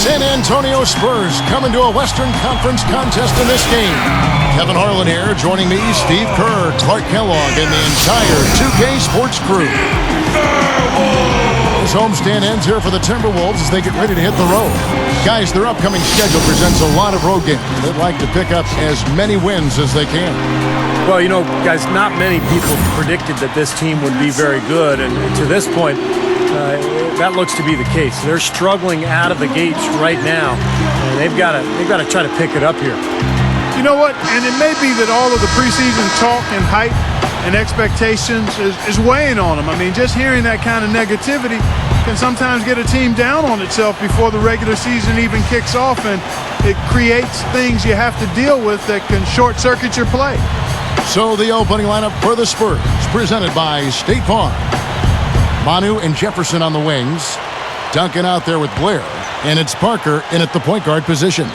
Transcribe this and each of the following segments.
San Antonio Spurs coming to a Western Conference contest in this game. Kevin Harlan here, joining me, Steve Kerr, Clark Kellogg, and the entire 2K Sports crew. This homestand ends here for the Timberwolves as they get ready to hit the road. Guys, their upcoming schedule presents a lot of road games. They'd like to pick up as many wins as they can. Well, you know, guys, not many people predicted that this team would be very good, and to this point, that looks to be the case. They're struggling out of the gates right now, and they've got to try to pick it up here. You know what? And it may be that all of the preseason talk and hype and expectations is weighing on them. I mean, just hearing that kind of negativity can sometimes get a team down on itself before the regular season even kicks off, and it creates things you have to deal with that can short-circuit your play. So the opening lineup for the Spurs, presented by State Farm. Manu and Jefferson on the wings. Duncan out there with Blair. And it's Parker in at the point guard position.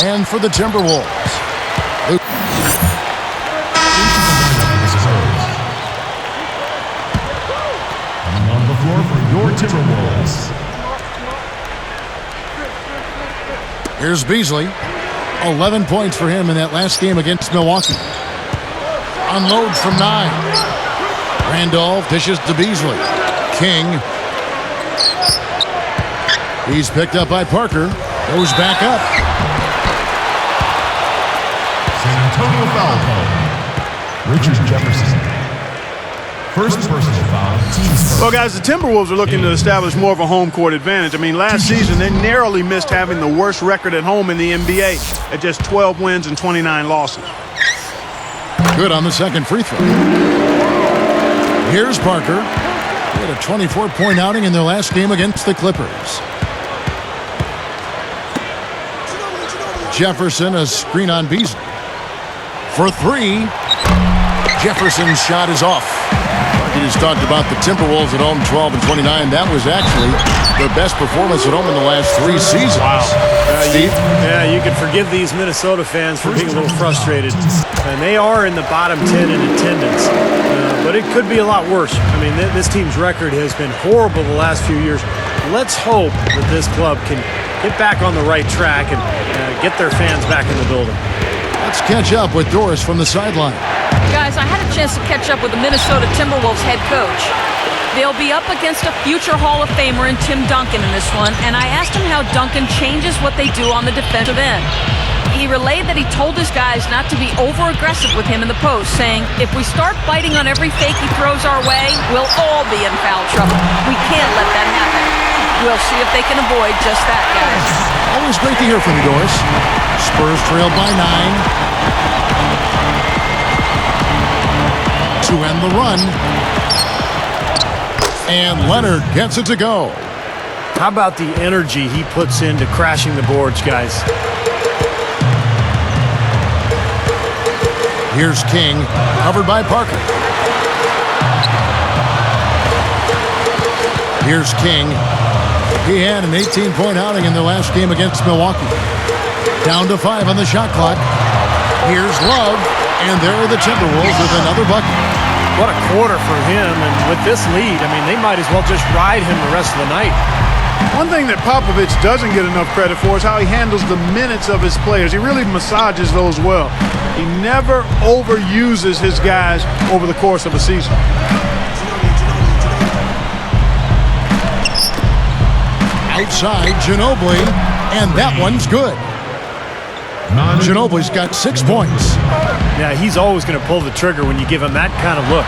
And for the Timberwolves, on the floor for your Timberwolves. here's Beasley. 11 points for him in that last game against Milwaukee. Unloads from 9. Randolph dishes to Beasley. King. He's picked up by Parker. Goes back up. San Antonio foul call. Richard Jefferson. First personal foul. Well, guys, the Timberwolves are looking to establish more of a home court advantage. I mean, last season they narrowly missed having the worst record at home in the NBA at just 12 wins and 29 losses. Good on the second free throw. Here's Parker. He had a 24-point outing in their last game against the Clippers. Jefferson, a screen on Beasley. For 3. Jefferson's shot is off. We just talked about the Timberwolves at home, 12 and 29. That was actually their best performance at home in the last 3 seasons. Wow. Steve? You can forgive these Minnesota fans for being a little frustrated. And they are in the bottom 10 in attendance. But it could be a lot worse. I mean, this team's record has been horrible the last few years. Let's hope that this club can get back on the right track and get their fans back in the building. Let's catch up with Doris from the sideline. Guys, I had a chance to catch up with the Minnesota Timberwolves head coach. They'll be up against a future Hall of Famer in Tim Duncan in this one, and I asked him how Duncan changes what they do on the defensive end. He relayed that he told his guys not to be over-aggressive with him in the post, saying, if we start biting on every fake he throws our way, we'll all be in foul trouble. We can't let that happen. We'll see if they can avoid just that, guys. Always great to hear from you, Doris. Spurs trail by 9. To end the run. And Leonard gets it to go. How about the energy he puts into crashing the boards, guys? Here's King, covered by Parker. Here's King. He had an 18-point outing in their last game against Milwaukee. Down to 5 on the shot clock. Here's Love, and there are the Timberwolves with another bucket. What a quarter for him, and with this lead, I mean, they might as well just ride him the rest of the night. One thing that Popovich doesn't get enough credit for is how he handles the minutes of his players. He really massages those well. He never overuses his guys over the course of a season. Outside, Ginobili, and that one's good. Ginobili's got 6 points. Yeah, he's always going to pull the trigger when you give him that kind of look.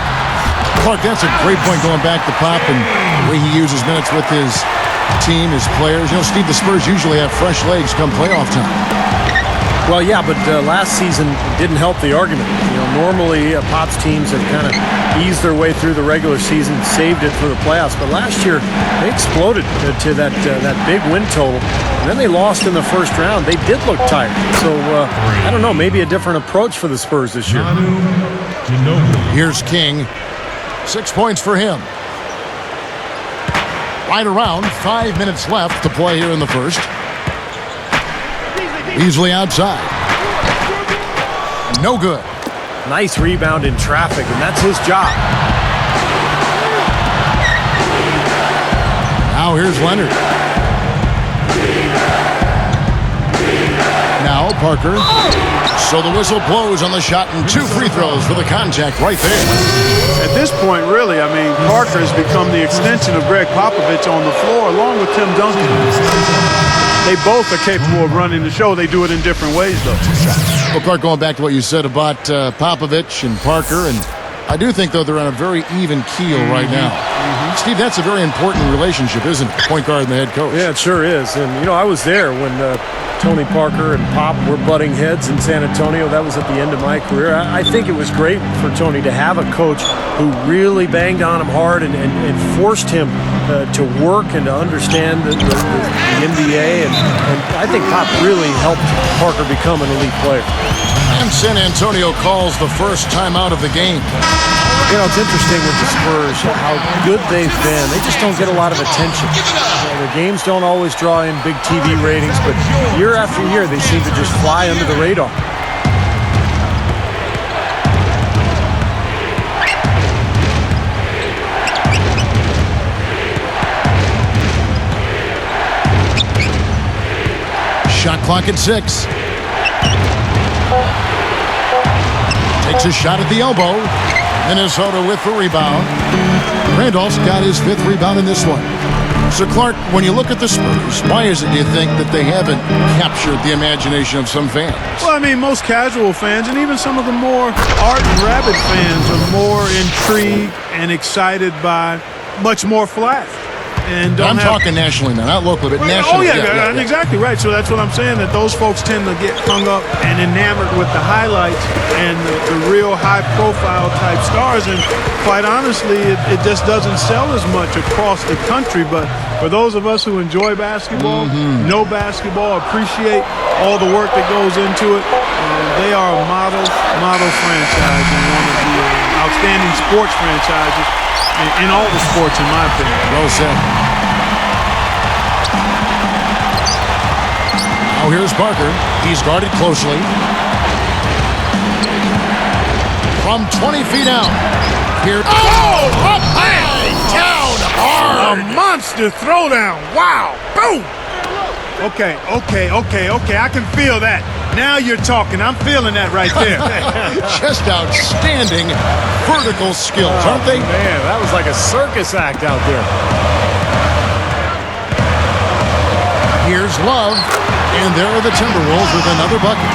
Clark, that's a great point going back to Pop and the way he uses minutes with his team, his players. You know, Steve, the Spurs usually have fresh legs come playoff time. Well, yeah, but last season didn't help the argument. You know, normally Pop's teams have kind of eased their way through the regular season, saved it for the playoffs. But last year, they exploded to that big win total. And then they lost in the first round. They did look tired. So, I don't know, maybe a different approach for the Spurs this year. Here's King. 6 points for him. Right around 5 minutes left to play here in the first. Easily outside. No good. Nice rebound in traffic, and that's his job. Now here's Leonard. Parker. So the whistle blows on the shot, and 2 free throws for the contact right there. At this point, really, I mean, Parker has become the extension of Greg Popovich on the floor, along with Tim Duncan. They both are capable of running the show. They do it in different ways, though. Well, Clark, going back to what you said about Popovich and Parker, and I do think, though, they're on a very even keel right now. Steve, that's a very important relationship, isn't it? Point guard and the head coach. Yeah, it sure is. And, you know, I was there when Tony Parker and Pop were butting heads in San Antonio. That was at the end of my career. I think it was great for Tony to have a coach who really banged on him hard and forced him to work and to understand the NBA. And I think Pop really helped Parker become an elite player. And San Antonio calls the first timeout of the game. You know, it's interesting with the Spurs, how good they've been. They just don't get a lot of attention. Their games don't always draw in big TV ratings, but year after year, they seem to just fly under the radar. Shot clock at 6. Takes a shot at the elbow. Minnesota with the rebound. Randolph's got his 5th rebound in this one. So, Clark, when you look at the Spurs, why is it, do you think, that they haven't captured the imagination of some fans? Well, I mean, most casual fans and even some of the more ardent, rabid fans are more intrigued and excited by much more flash. And I'm talking nationally now, not locally, but nationally. Oh, yeah, exactly right. So that's what I'm saying, that those folks tend to get hung up and enamored with the highlights and the real high-profile type stars. And quite honestly, it just doesn't sell as much across the country. But for those of us who enjoy basketball, know basketball, appreciate all the work that goes into it, they are a model franchise and one of the outstanding sports franchises in all the sports, in my opinion. Well said. Now here's Parker. He's guarded closely. From 20 feet out. Here. Oh! Up high! Down hard! A monster throwdown. Wow. Boom! Okay. I can feel that. Now you're talking. I'm feeling that right there. Just outstanding vertical skills, aren't they? Man, that was like a circus act out there. Here's Love, and there are the Timberwolves with another bucket.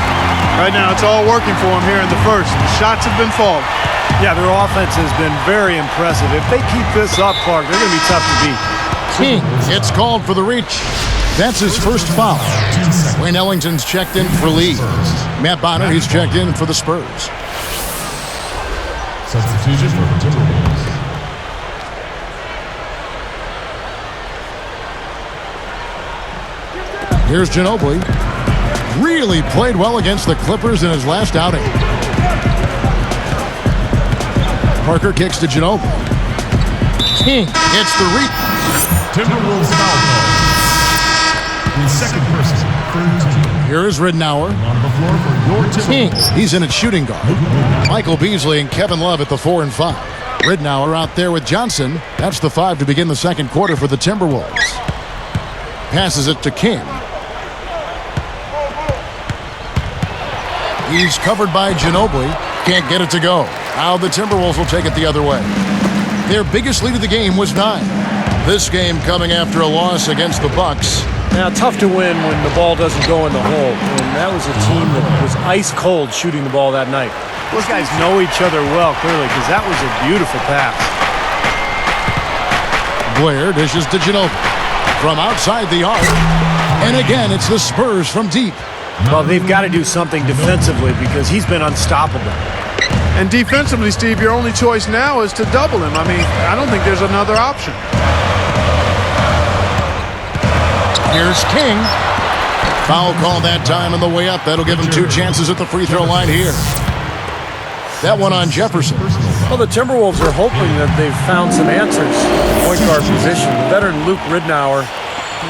Right now, it's all working for them here in the first. The shots have been falling. Yeah, their offense has been very impressive. If they keep this up, Clark, they're going to be tough to beat. King, it's called for the reach. That's his first foul. Wayne Ellington's checked in for Lee. Matt Bonner, he's checked in for the Spurs. Substitution for the Timberwolves. Here's Ginobili. Really played well against the Clippers in his last outing. Parker kicks to Ginobili. King hits the reach. Timberwolves foul call. The second person for the team. Here is Ridnour. On the floor for your King, Timberwolves. he's in at shooting guard. Michael Beasley and Kevin Love at the 4 and 5. Ridnour out there with Johnson. That's the 5 to begin the second quarter for the Timberwolves. Passes it to King. He's covered by Ginobili. Can't get it to go. Now the Timberwolves will take it the other way. Their biggest lead of the game was 9. This game coming after a loss against the Bucks. Now, tough to win when the ball doesn't go in the hole. And that was a team that was ice cold shooting the ball that night. Those guys know each other well, clearly, because that was a beautiful pass. Blair dishes to Ginobili from outside the arc. And again, it's the Spurs from deep. Well, they've got to do something defensively because he's been unstoppable. And defensively, Steve, your only choice now is to double him. I mean, I don't think there's another option. Here's King. Foul call that time on the way up. That'll give him 2 chances at the free throw line here. That one on Jefferson. Well, the Timberwolves are hoping that they've found some answers at the point guard position. The veteran Luke Ridnour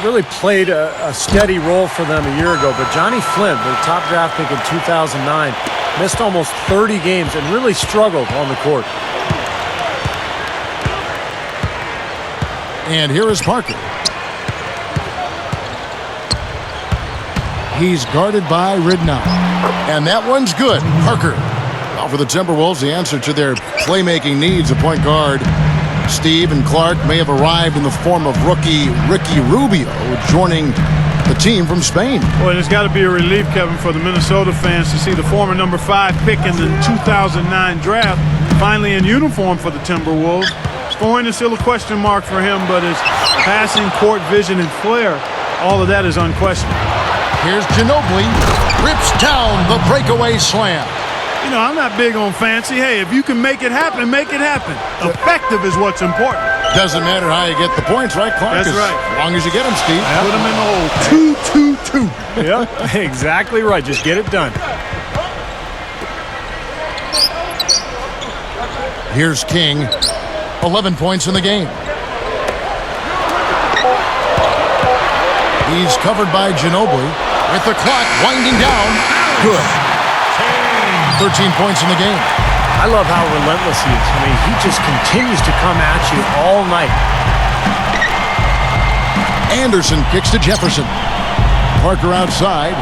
really played a steady role for them a year ago, but Johnny Flynn, their top draft pick in 2009, missed almost 30 games and really struggled on the court. And here is Parker. He's guarded by Ridnow. And that one's good. Parker. Well, for the Timberwolves, the answer to their playmaking needs, a point guard, Steve and Clark, may have arrived in the form of rookie Ricky Rubio, joining the team from Spain. Well, it's got to be a relief, Kevin, for the Minnesota fans to see the former number 5 pick in the 2009 draft finally in uniform for the Timberwolves. Scoring is still a question mark for him, but his passing, court vision, and flair, all of that is unquestioned. Here's Ginobili. Rips down the breakaway slam. You know, I'm not big on fancy. Hey, if you can make it happen, make it happen. Effective is what's important. Doesn't matter how you get the points, right, Clark? That's right. As long as you get them, Steve. Put them in the hole. 2-2-2. Yeah, exactly right. Just get it done. Here's King. 11 points in the game. He's covered by Ginobili. With the clock winding down. Good. 13 points in the game. I love how relentless he is. I mean, he just continues to come at you all night. Anderson kicks to Jefferson. Parker outside.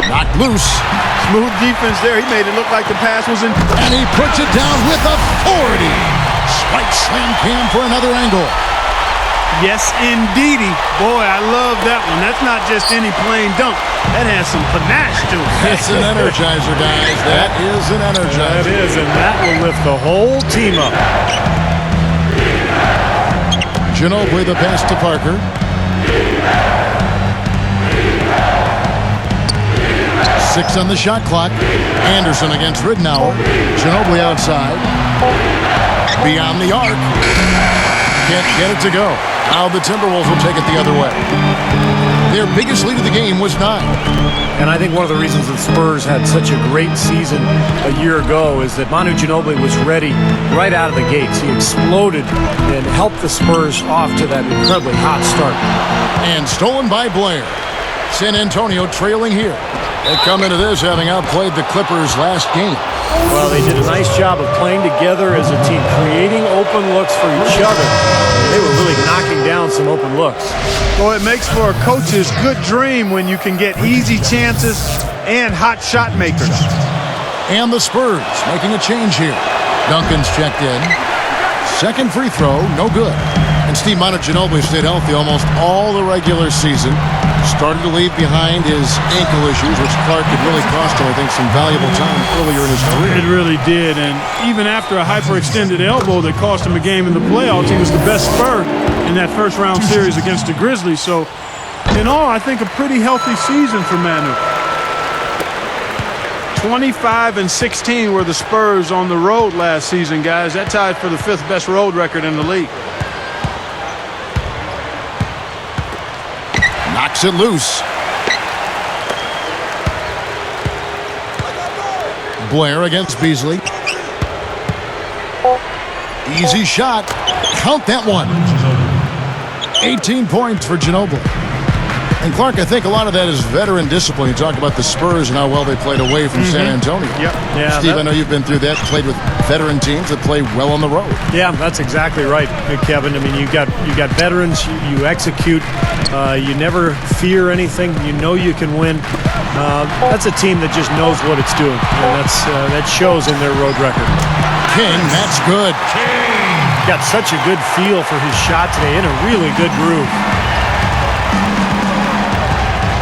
Knocked loose. Smooth defense there. He made it look like the pass was in. And he puts it down with authority. Spike slam cam for another angle. Yes, indeedy. Boy, I love that one. That's not just any plain dunk. That has some panache to it. It's an energizer, guys. That is an energizer. That is, and that will lift the whole team up. Ginobili the pass to Parker. Six on the shot clock. Anderson against Ridnour. Ginobili outside. Beyond the arc. Can't get it to go. Now the Timberwolves will take it the other way. Their biggest lead of the game was 9. And I think one of the reasons the Spurs had such a great season a year ago is that Manu Ginobili was ready right out of the gates. He exploded and helped the Spurs off to that incredibly hot start. And stolen by Blair. San Antonio trailing here. They come into this having outplayed the Clippers last game. Well, they did a nice job of playing together as a team, creating open looks for each other. They were really knocking down some open looks. Well, it makes for a coach's good dream when you can get easy chances and hot shot makers. And the Spurs making a change here. Duncan's checked in. Second free throw, no good. And Steve Manu Ginobili stayed healthy almost all the regular season. Started to leave behind his ankle issues, which Clark could really cost him, I think, some valuable time earlier in his career. It really did, and even after a hyperextended elbow that cost him a game in the playoffs, he was the best Spur in that first-round series against the Grizzlies. So, in all, I think a pretty healthy season for Manu. 25-16 were the Spurs on the road last season, guys. That tied for the 5th best road record in the league. Knocks it loose. Blair against Beasley. Easy shot. Count that one. 18 points for Ginobili. And Clark, I think a lot of that is veteran discipline. You talk about the Spurs and how well they played away from San Antonio. Yep. Yeah, Steve, I know you've been through that, played with veteran teams that play well on the road. Yeah, that's exactly right, Kevin. I mean, you got veterans. You execute. You never fear anything. You know you can win. That's a team that just knows what it's doing, and that shows in their road record. King, that's good. Got such a good feel for his shot today, in a really good groove.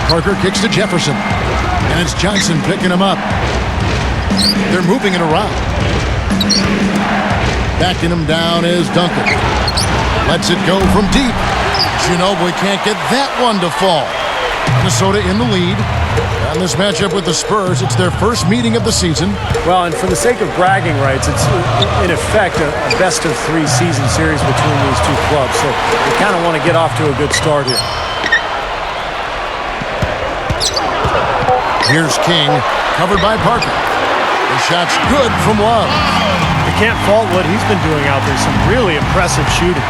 Parker kicks to Jefferson. And it's Johnson picking him up. They're moving it around. Backing him down is Duncan. Lets it go from deep. Ginobili can't get that one to fall. Minnesota in the lead. And this matchup with the Spurs, it's their first meeting of the season. Well, and for the sake of bragging rights, it's in effect a best-of-3 season series between these two clubs. So we kind of want to get off to a good start here. Here's King, covered by Parker. The shot's good from Love. You can't fault what he's been doing out there. Some really impressive shooting.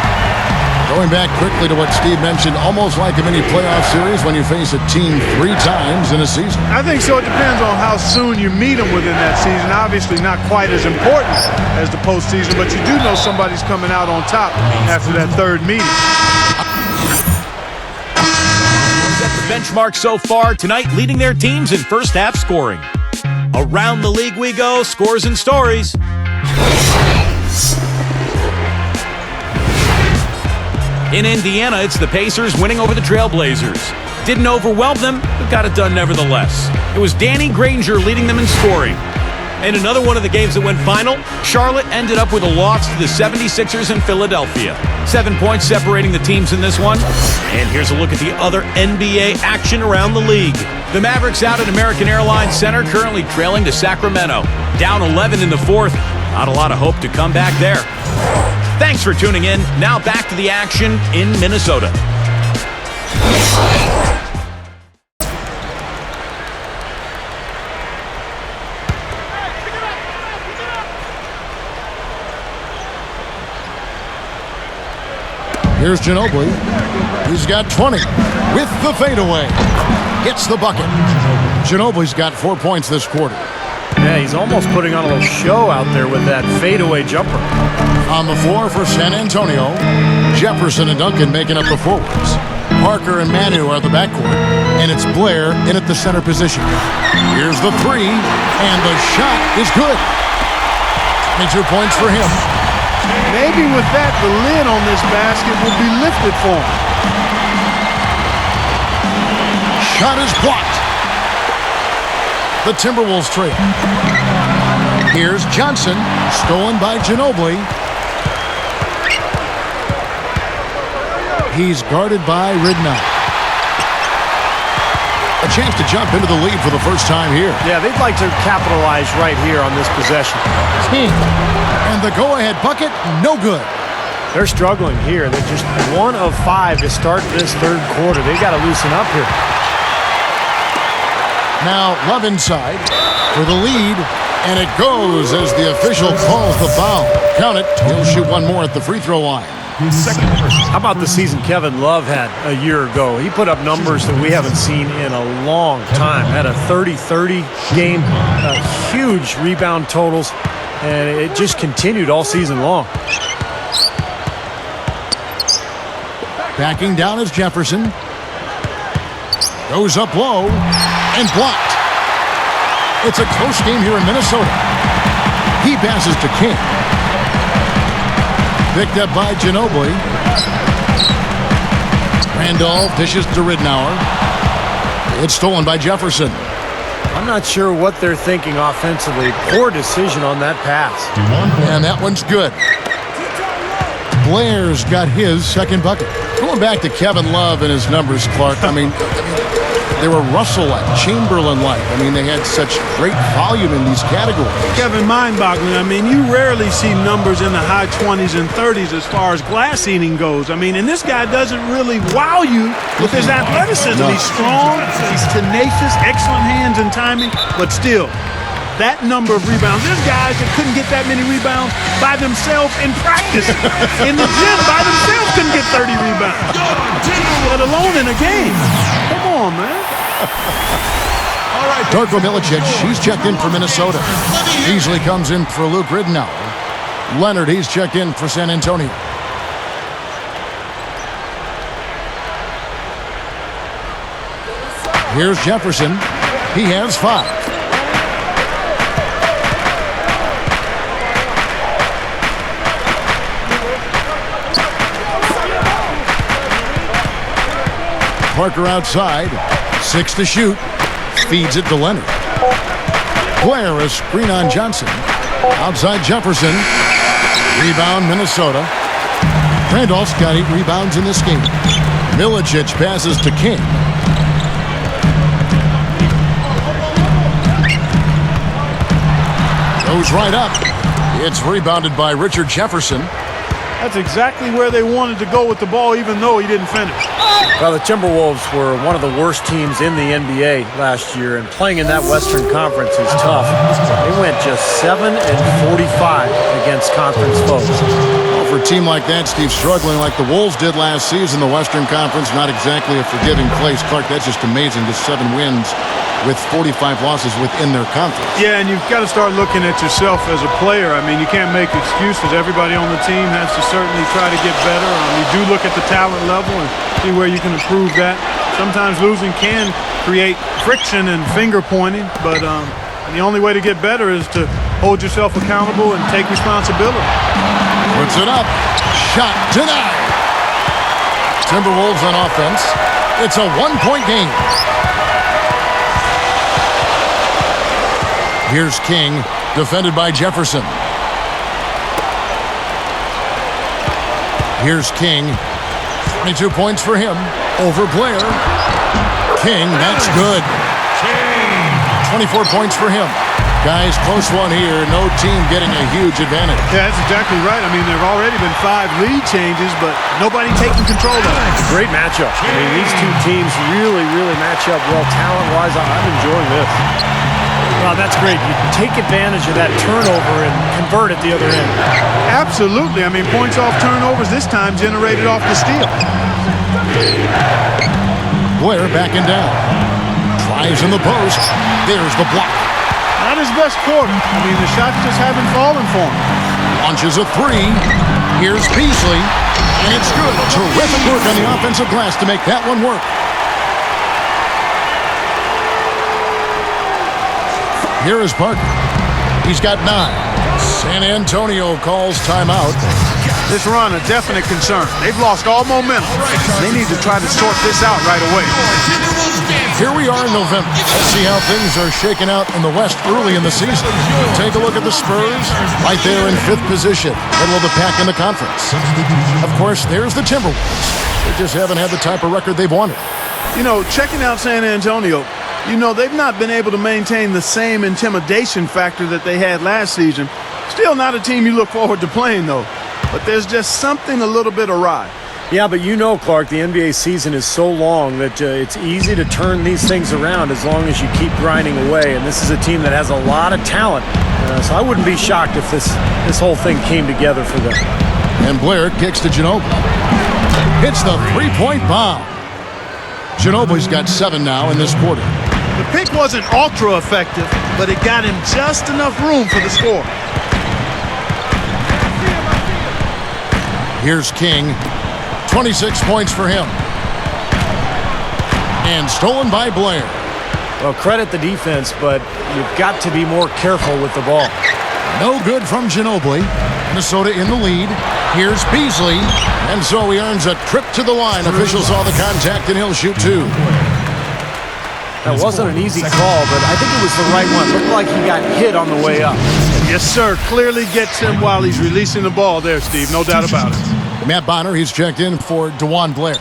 Going back quickly to what Steve mentioned, almost like a mini playoff series when you face a team 3 times in a season. I think so. It depends on how soon you meet them within that season. Obviously not quite as important as the postseason, but you do know somebody's coming out on top after that third meeting. Set the benchmark so far tonight, leading their teams in first half scoring. Around the league we go, scores and stories. In Indiana, it's the Pacers winning over the Trailblazers. Didn't overwhelm them, but got it done nevertheless. It was Danny Granger leading them in scoring. In another one of the games that went final, Charlotte ended up with a loss to the 76ers in Philadelphia. 7 points separating the teams in this one. And here's a look at the other NBA action around the league. The Mavericks out at American Airlines Center, currently trailing to Sacramento. Down 11 in the fourth. Not a lot of hope to come back there. Thanks for tuning in. Now back to the action in Minnesota. Here's Ginobili. He's got 20 with the fadeaway. Gets the bucket. Ginobili's got 4 points this quarter. Yeah, he's almost putting on a little show out there with that fadeaway jumper. On the floor for San Antonio, Jefferson and Duncan making up the forwards. Parker and Manu are the backcourt, and it's Blair in at the center position. Here's the three, and the shot is good. 22 points for him. Maybe with that, the lid on this basket will be lifted for him. Shot is blocked. The Timberwolves trail. Here's Johnson, stolen by Ginobili. He's guarded by Ridnow. A chance to jump into the lead for the first time here. Yeah, they'd like to capitalize right here on this possession. And the go-ahead bucket, no good. They're struggling here. They're just 1 of 5 to start this third quarter. They got to loosen up here. Now Love inside for the lead, and it goes as the official calls the foul. Count it. He'll shoot one more at the free throw line. How about the season Kevin Love had a year ago? He put up numbers that we haven't seen in a long time. Had a 30-30 game, huge rebound totals, and it just continued all season long. Backing down is Jefferson. Goes up low and blocked. It's a close game here in Minnesota. He passes to King. Picked up by Ginobili. Randolph dishes to Ridnour. It's stolen by Jefferson. I'm not sure what they're thinking offensively. Poor decision on that pass. And that one's good. Blair's got his second bucket. Going back to Kevin Love and his numbers, Clark, I mean they were Russell-like, Chamberlain-like. I mean, they had such great volume in these categories. Kevin, mind-boggling. I mean, you rarely see numbers in the high 20s and 30s as far as glass eating goes. I mean, and this guy doesn't really wow you with his athleticism. He's strong, he's tenacious, excellent hands and timing, but still, that number of rebounds. There's guys that couldn't get that many rebounds by themselves in practice. In the gym, by themselves couldn't get 30 rebounds, let alone in a game. Come on, man. Darko Milicic, he's checked in for Minnesota. Beasley comes in for Luke Ridnour. Leonard, he's checked in for San Antonio. Here's Jefferson. He has 5. Parker outside, 6 to shoot, feeds it to Leonard. Blair, a screen on Johnson. Outside Jefferson, rebound Minnesota. Randolph's got 8 rebounds in this game. Milicic passes to King. Goes right up. It's rebounded by Richard Jefferson. That's exactly where they wanted to go with the ball, even though he didn't finish. Well, the Timberwolves were one of the worst teams in the NBA last year, and playing in that Western Conference is tough. They went just 7-45 against conference foes. Well, for a team like that, Steve, struggling like the Wolves did last season, the Western Conference, not exactly a forgiving place. Clark, that's just amazing, just 7 wins with 45 losses within their conference. Yeah, and you've got to start looking at yourself as a player. I mean, you can't make excuses. Everybody on the team has to certainly try to get better. You do look at the talent level and see where you can improve that. Sometimes losing can create friction and finger pointing, but the only way to get better is to hold yourself accountable and take responsibility. Puts it up. Shot denied. Timberwolves on offense. It's a 1-point game. Here's King, defended by Jefferson. Here's King. 22 points for him over Blair. King, that's good. 24 points for him. Guys, close one here. No team getting a huge advantage. Yeah, that's exactly right. I mean, there have already been 5 lead changes, but nobody taking control of it. It's a great matchup. I mean, these two teams really match up well talent-wise. I'm enjoying this. Wow, that's great. You take advantage of that turnover and convert at the other end. Absolutely. I mean, points off turnovers this time generated off the steal. Blair backing down. Tries in the post. There's the block. Not his best quarter. I mean, the shots just haven't fallen for him. Launches a 3. Here's Beasley. And it's good. Terrific work on the offensive glass to make that one work. Here is Parker. He's got 9. San Antonio calls timeout. This run a definite concern. They've lost all momentum. They need to try to sort this out right away. Here we are in November. Let's see how things are shaking out in the West early in the season. Take a look at the Spurs, right there in 5th position, middle of the pack in the conference. Of course, there's the Timberwolves. They just haven't had the type of record they've wanted. You know, checking out San Antonio, you know, they've not been able to maintain the same intimidation factor that they had last season. Still not a team you look forward to playing, though. But there's just something a little bit awry. Yeah, but you know, Clark, the NBA season is so long that it's easy to turn these things around as long as you keep grinding away. And this is a team that has a lot of talent. So I wouldn't be shocked if this whole thing came together for them. And Blair kicks to Ginobili. Hits the 3-point bomb. Ginobili's got 7 now in this quarter. The pick wasn't ultra effective, but it got him just enough room for the score. Here's King. 26 points for him. And stolen by Blair. Well, credit the defense, but you've got to be more careful with the ball. No good from Ginobili. Minnesota in the lead. Here's Beasley. And so he earns a trip to the line. Officials saw the contact, and he'll shoot 2. That wasn't an easy call, but I think it was the right one. Looked like he got hit on the way up. Yes, sir. Clearly gets him while he's releasing the ball there, Steve. No doubt about it. Matt Bonner, he's checked in for DeJuan Blair.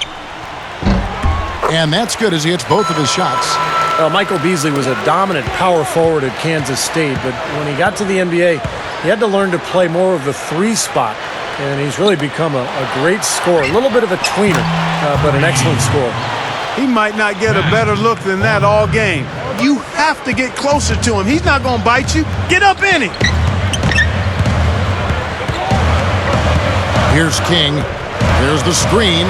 And that's good as he hits both of his shots. Well, Michael Beasley was a dominant power forward at Kansas State, but when he got to the NBA, he had to learn to play more of the 3 spot, and he's really become a great scorer. A little bit of a tweener, but an excellent scorer. He might not get a better look than that all game. You have to get closer to him. He's not going to bite you. Get up in him. Here's King. There's the screen.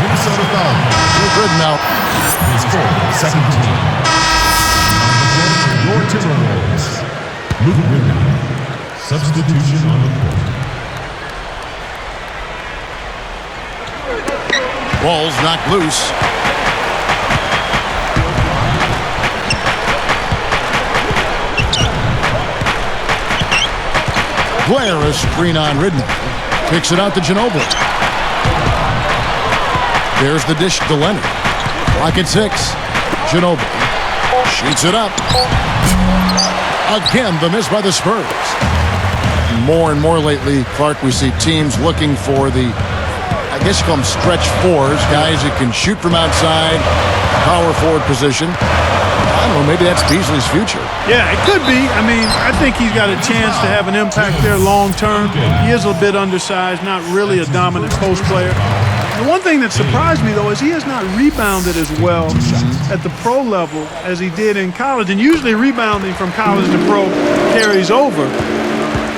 Minnesota foul. We're good now. His fourth, second team. Your Timberwolves. Luke Ridley. Substitution on the court. Ball's knocked loose. Blair, a screen on Ridley. Kicks it out to Ginobili. There's the dish to Leonard. Clock at 6. Ginobili shoots it up. Again, the miss by the Spurs. More and more lately, Clark, we see teams looking for the, I guess you call them stretch 4s, guys who can shoot from outside, power forward position. I don't know, maybe that's Beasley's future. Yeah, it could be. I mean, I think he's got a chance to have an impact there long term. He is a bit undersized, not really a dominant post player. The one thing that surprised me, though, is he has not rebounded as well at the pro level as he did in college. And usually rebounding from college to pro carries over.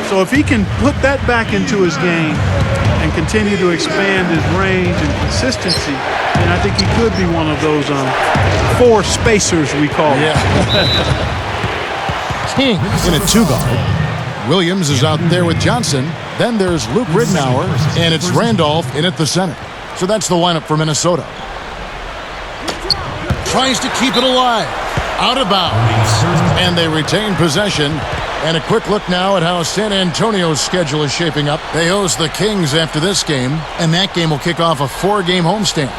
So if he can put that back into his game and continue to expand his range and consistency, then I think he could be one of those four spacers we call them. King in a two-guard. Williams is out there with Johnson. Then there's Luke Ridnour, and it's Randolph in at the center. So that's the lineup for Minnesota. Tries to keep it alive. Out of bounds. And they retain possession. And a quick look now at how San Antonio's schedule is shaping up. They host the Kings after this game, and that game will kick off a 4-game homestand.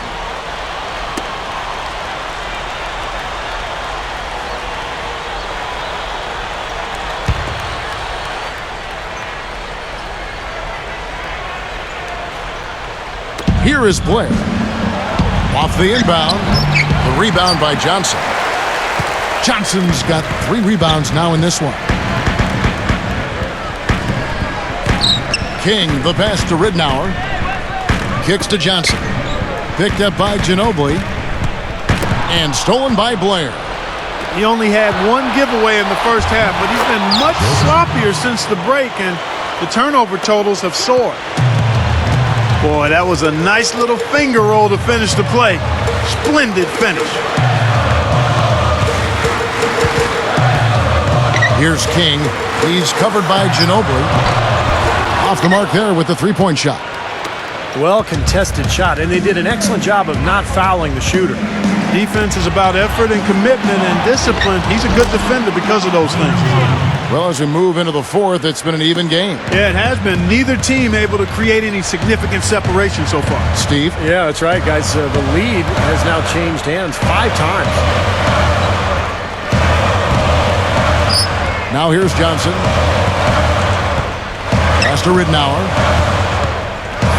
Here is Blair. Off the inbound. The rebound by Johnson. Johnson's got 3 rebounds now in this one. King, the pass to Ridnour. Kicks to Johnson. Picked up by Ginobili. And stolen by Blair. He only had 1 giveaway in the first half, but he's been much sloppier since the break, and the turnover totals have soared. Boy, that was a nice little finger roll to finish the play. Splendid finish. Here's King. He's covered by Ginobili. Off the mark there with the three-point shot. Well-contested shot, and they did an excellent job of not fouling the shooter. Defense is about effort and commitment and discipline. He's a good defender because of those things. Well, as we move into the fourth, it's been an even game. Yeah, it has been. Neither team able to create any significant separation so far. Steve? Yeah, that's right, guys. The lead has now changed hands 5 times. Now here's Johnson. Pass to Ridnour.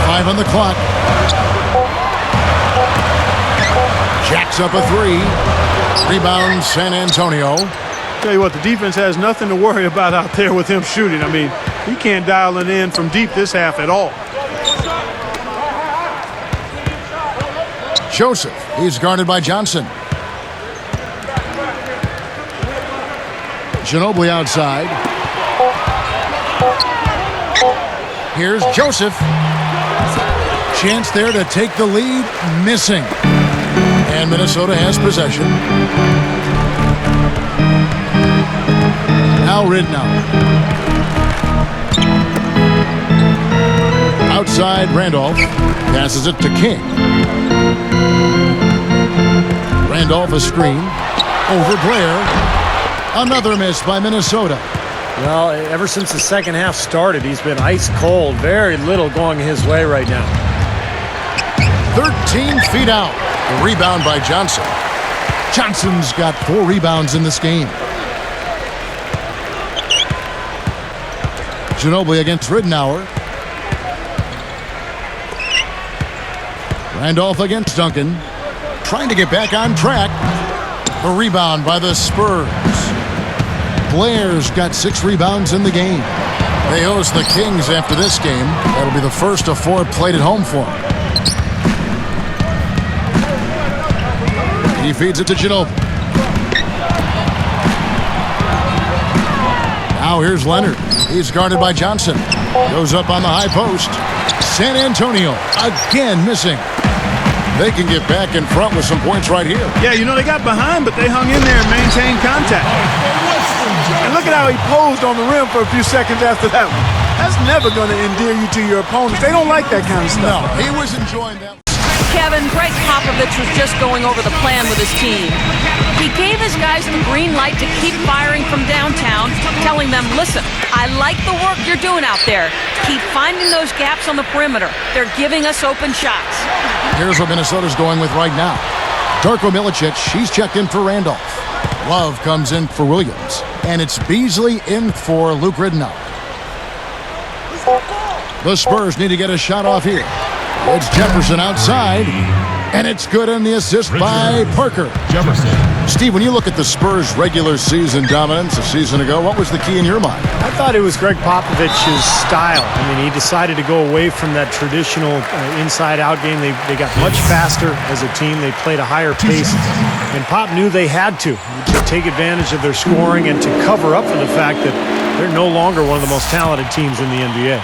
5 on the clock. Jacks up a 3. Rebound San Antonio. Tell you what, the defense has nothing to worry about out there with him shooting. I mean, he can't dial it in from deep this half at all. Joseph, he's guarded by Johnson. Ginobili outside. Here's Joseph. Chance there to take the lead. Missing. And Minnesota has possession. Now Ridnour. Outside Randolph. Passes it to King. Randolph a screen. Over Blair. Another miss by Minnesota. Well, ever since the second half started, he's been ice cold. Very little going his way right now. 13 feet out. The rebound by Johnson. Johnson's got 4 rebounds in this game. Ginobili against Ridnour. Randolph against Duncan. Trying to get back on track. The rebound by the Spurs. Blair's got 6 rebounds in the game. They host the Kings after this game. That'll be the first of 4 played at home for him. He feeds it to Ginobili. Now here's Leonard. He's guarded by Johnson. Goes up on the high post. San Antonio again missing. They can get back in front with some points right here. Yeah, you know, they got behind, but they hung in there and maintained contact. And look at how he posed on the rim for a few seconds after that one. That's never going to endear you to your opponents. They don't like that kind of stuff. No, he was enjoying that. Kevin, Greg Popovich was just going over the plan with his team. He gave his guys the green light to keep firing from downtown, telling them, listen, I like the work you're doing out there. Keep finding those gaps on the perimeter. They're giving us open shots. Here's what Minnesota's going with right now. Darko Milicic, she's checked in for Randolph. Love comes in for Williams. And it's Beasley in for Luke Ridnour. The Spurs need to get a shot off here. It's Jefferson outside. And it's good on the assist by Parker. Jefferson. Steve, when you look at the Spurs' regular season dominance a season ago, what was the key in your mind? I thought it was Greg Popovich's style. I mean, he decided to go away from that traditional inside-out game. They got much faster as a team. They played a higher pace. And Pop knew they had to take advantage of their scoring and to cover up for the fact that they're no longer one of the most talented teams in the NBA.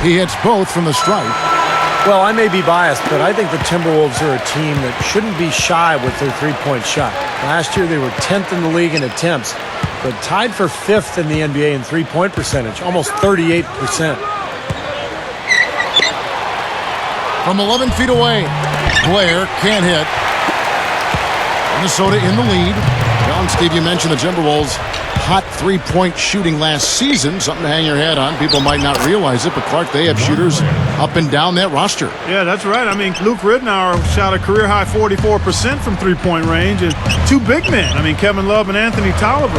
He hits both from the stripe. Well, I may be biased, but I think the Timberwolves are a team that shouldn't be shy with their three-point shot. Last year, they were 10th in the league in attempts, but tied for 5th in the NBA in three-point percentage, almost 38%. From 11 feet away, Blair can't hit. Minnesota in the lead. John, Steve, you mentioned the Timberwolves' hot three-point shooting last season. Something to hang your head on. People might not realize it, but Clark, they have shooters up and down that roster. Yeah, that's right. I mean, Luke Ridnour shot a career-high 44% from three-point range, and two big men. I mean, Kevin Love and Anthony Tolliver.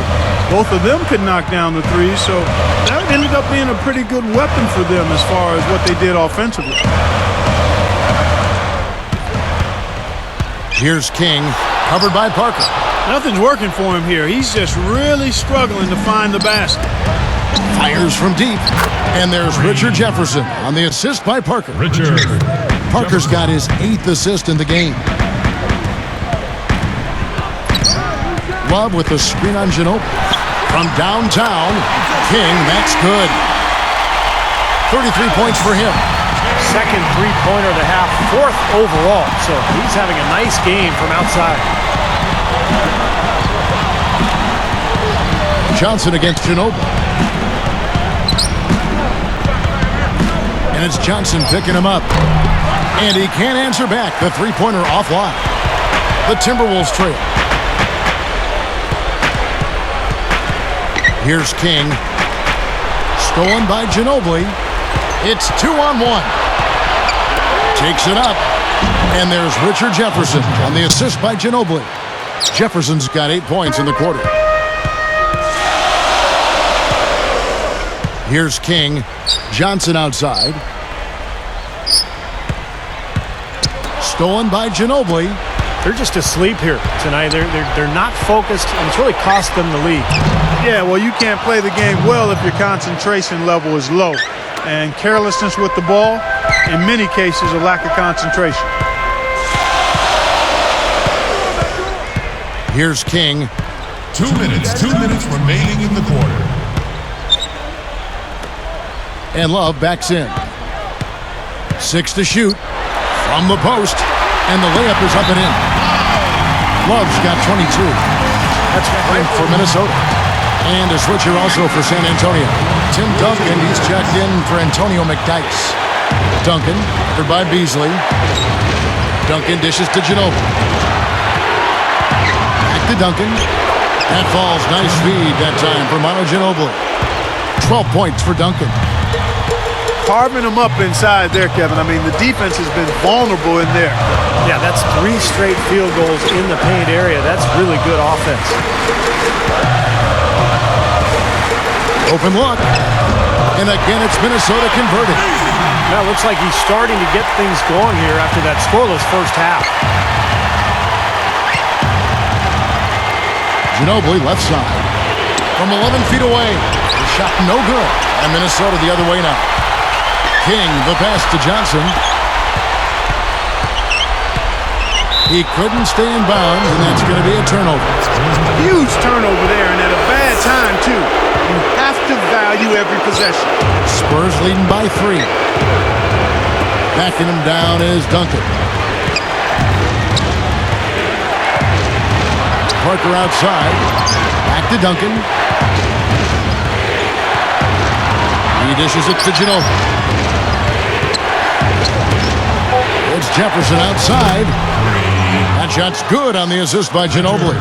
Both of them could knock down the threes, so that ended up being a pretty good weapon for them as far as what they did offensively. Here's King, covered by Parker. Nothing's working for him here. He's just really struggling to find the basket. Fires from deep. And there's Richard Jefferson on the assist by Parker. Richard. Parker's got his 8th assist in the game. Love with the screen on Ginobili. From downtown, King, that's good. 33 points for him. Second three-pointer of the half, 4th overall. So he's having a nice game from outside. Johnson against Ginobili. And it's Johnson picking him up. And he can't answer back. The three-pointer offline. The Timberwolves trail. Here's King. Stolen by Ginobili. It's 2-on-1. Takes it up. And there's Richard Jefferson on the assist by Ginobili. Jefferson's got 8 points in the quarter. Here's King. Johnson outside. Stolen by Ginobili. They're just asleep here tonight. They're not focused, and it's really cost them the lead. Yeah, well, you can't play the game well if your concentration level is low. And carelessness with the ball, in many cases, a lack of concentration. Here's King. 2 minutes remaining in the quarter. And Love backs in. 6 to shoot. From the post. And the layup is up and in. Love's got 22. That's great for Minnesota. And a switcher also for San Antonio. Tim Duncan, he's checked in for Antonio McDyess. Duncan, covered by Beasley. Duncan dishes to Ginobili. Back to Duncan. That falls. Nice feed that time for Manu Ginobili. 12 points for Duncan. Carving them up inside there, Kevin. I mean, the defense has been vulnerable in there. Yeah, that's 3 straight field goals in the paint area. That's really good offense. Open look. And again, it's Minnesota converted. Now it looks like he's starting to get things going here after that scoreless first half. Ginobili left side. From 11 feet away. The shot no good. And Minnesota the other way now. King, the pass to Johnson. He couldn't stay in bounds, and that's going to be a turnover. Huge turnover there, and at a bad time, too. You have to value every possession. Spurs leading by 3. Backing him down is Duncan. Parker outside. Back to Duncan. He dishes it to Ginobili. It's Jefferson outside. That shot's good on the assist by Ginobili.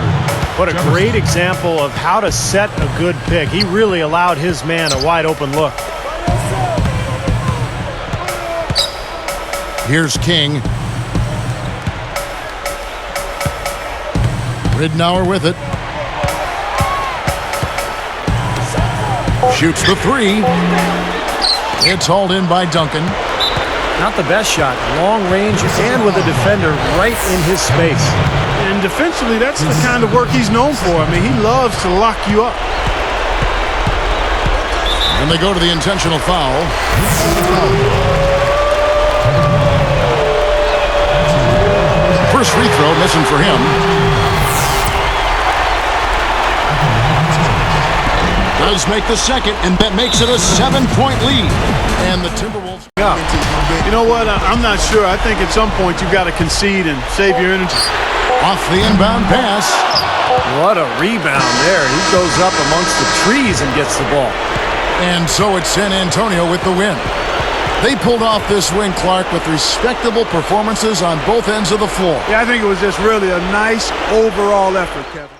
What a great example of how to set a good pick. He really allowed his man a wide open look. Here's King. Ridnour with it. Shoots the 3. It's hauled in by Duncan. Not the best shot. Long range and with a defender right in his space. And defensively, that's the kind of work he's known for. I mean, he loves to lock you up. And they go to the intentional foul. First free throw missing for him. Does make the second, and that makes it a 7-point lead. And the Timberwolves. You know what? I'm not sure. I think at some point you've got to concede and save your energy. Off the inbound pass. What a rebound there. He goes up amongst the trees and gets the ball. And so it's San Antonio with the win. They pulled off this win, Clark, with respectable performances on both ends of the floor. Yeah, I think it was just really a nice overall effort, Kevin.